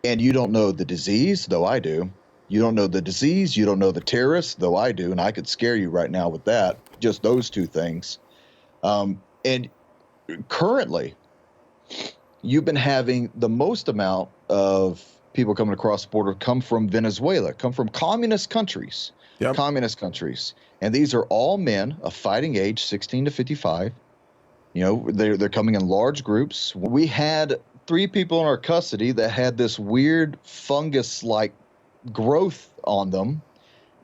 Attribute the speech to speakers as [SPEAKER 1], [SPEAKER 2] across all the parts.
[SPEAKER 1] And you don't know the disease, though I do. You don't know the disease. You don't know the terrorists, though I do. And I could scare you right now with that. Just those two things. And currently, you've been having the most amount of people coming across the border come from Venezuela, come from communist countries.
[SPEAKER 2] Yep.
[SPEAKER 1] Communist countries. And these are all men of fighting age, 16 to 55. You know, they're coming in large groups. We had 3 people in our custody that had this weird fungus-like growth on them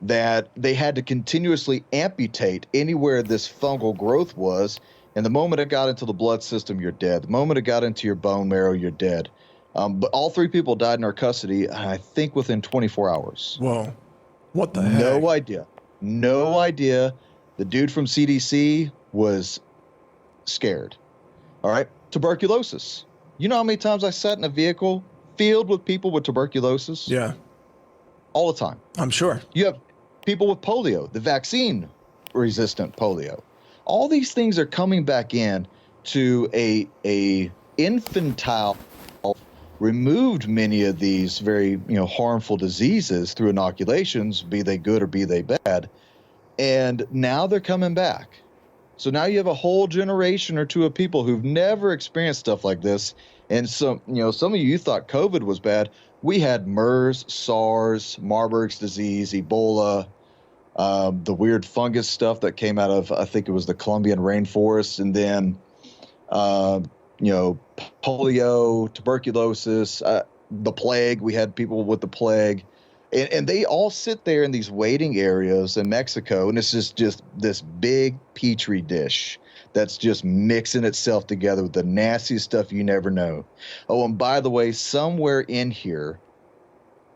[SPEAKER 1] that they had to continuously amputate anywhere this fungal growth was. And the moment it got into the blood system, you're dead. The moment it got into your bone marrow, you're dead. But all 3 people died in our custody, I think, within 24 hours.
[SPEAKER 2] Whoa. What the heck?
[SPEAKER 1] No idea. No idea. The dude from CDC was scared. All right. Tuberculosis. You know how many times I sat in a vehicle filled with people with tuberculosis?
[SPEAKER 2] Yeah.
[SPEAKER 1] All the time.
[SPEAKER 2] I'm sure.
[SPEAKER 1] You have people with polio, the vaccine resistant polio. All these things are coming back in to a infantile, removed many of these very, harmful diseases through inoculations, be they good or be they bad. And now they're coming back. So now you have a whole generation or two of people who've never experienced stuff like this. And some of you thought COVID was bad. We had MERS, SARS, Marburg's disease, Ebola, the weird fungus stuff that came out of, I think it was the Colombian rainforest, and then, polio, tuberculosis, the plague. We had people with the plague. And they all sit there in these waiting areas in Mexico, and it's just this big petri dish that's just mixing itself together with the nastiest stuff you never know. Oh, and by the way, somewhere in here,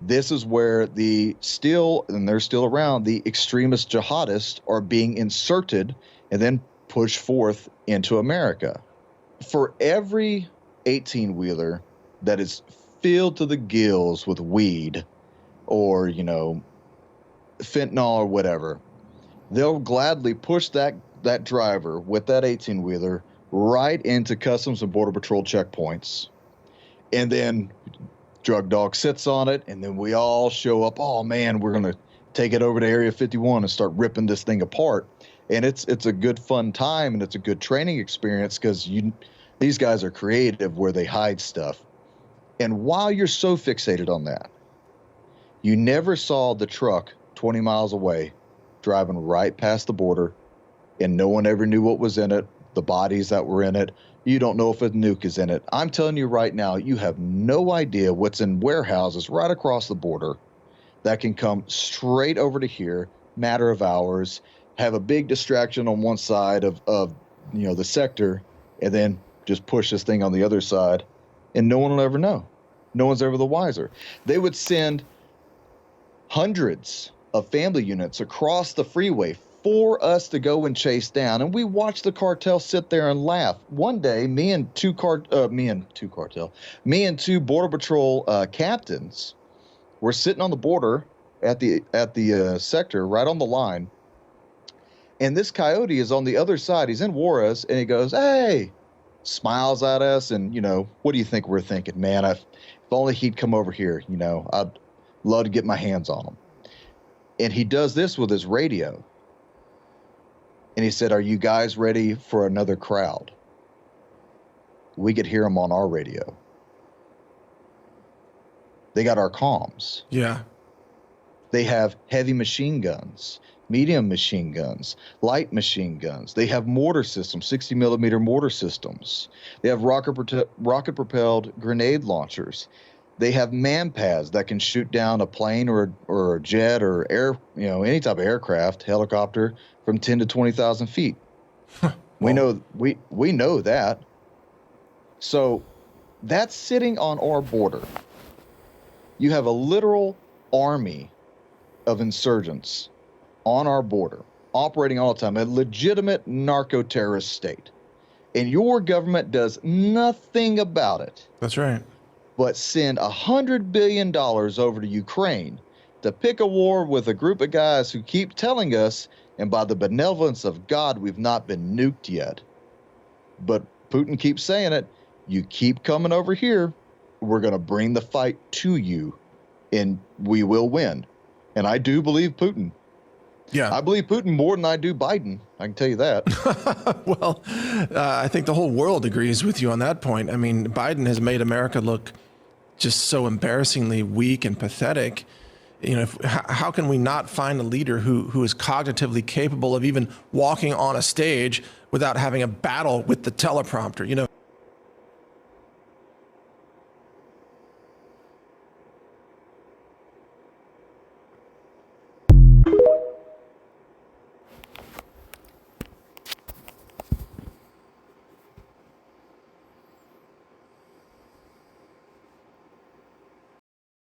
[SPEAKER 1] this is where they're still around, the extremist jihadists are being inserted and then pushed forth into America. For every 18-wheeler that is filled to the gills with weed, or, fentanyl or whatever, they'll gladly push that driver with that 18-wheeler right into Customs and Border Patrol checkpoints. And then drug dog sits on it, and then we all show up. Oh, man, we're going to take it over to Area 51 and start ripping this thing apart. And it's a good, fun time, and it's a good training experience because these guys are creative where they hide stuff. And while you're so fixated on that, you never saw the truck 20 miles away driving right past the border, and no one ever knew what was in it, the bodies that were in it. You don't know if a nuke is in it. I'm telling you right now, you have no idea what's in warehouses right across the border that can come straight over to here, matter of hours, have a big distraction on one side of the sector, and then just push this thing on the other side, and no one will ever know. No one's ever the wiser. They would send hundreds of family units across the freeway for us to go and chase down, and we watched the cartel sit there and laugh. One day, me and two Border Patrol captains were sitting on the border at the sector right on the line, and this coyote is on the other side. He's in Juarez, and he goes, "Hey," smiles at us, and what do you think we're thinking? Man, if only he'd come over here. I'd love to get my hands on him. And he does this with his radio. And he said, "Are you guys ready for another crowd?" We could hear him on our radio. They got our comms.
[SPEAKER 2] Yeah.
[SPEAKER 1] They have heavy machine guns, medium machine guns, light machine guns. They have mortar systems, 60 millimeter mortar systems. They have rocket-propelled grenade launchers. They have man-pads that can shoot down a plane or a jet or air, any type of aircraft, helicopter from 10 to 20,000 feet. We know that. So that's sitting on our border. You have a literal army of insurgents on our border, operating all the time, a legitimate narco-terrorist state. And your government does nothing about it.
[SPEAKER 2] That's right.
[SPEAKER 1] But send $100 billion over to Ukraine to pick a war with a group of guys who keep telling us, and by the benevolence of God, we've not been nuked yet. But Putin keeps saying it. You keep coming over here, we're going to bring the fight to you, and we will win. And I do believe Putin.
[SPEAKER 2] Yeah.
[SPEAKER 1] I believe Putin more than I do Biden. I can tell you that.
[SPEAKER 2] Well, I think the whole world agrees with you on that point. I mean, Biden has made America look just so embarrassingly weak and pathetic. You know, how can we not find a leader who is cognitively capable of even walking on a stage without having a battle with the teleprompter? You know,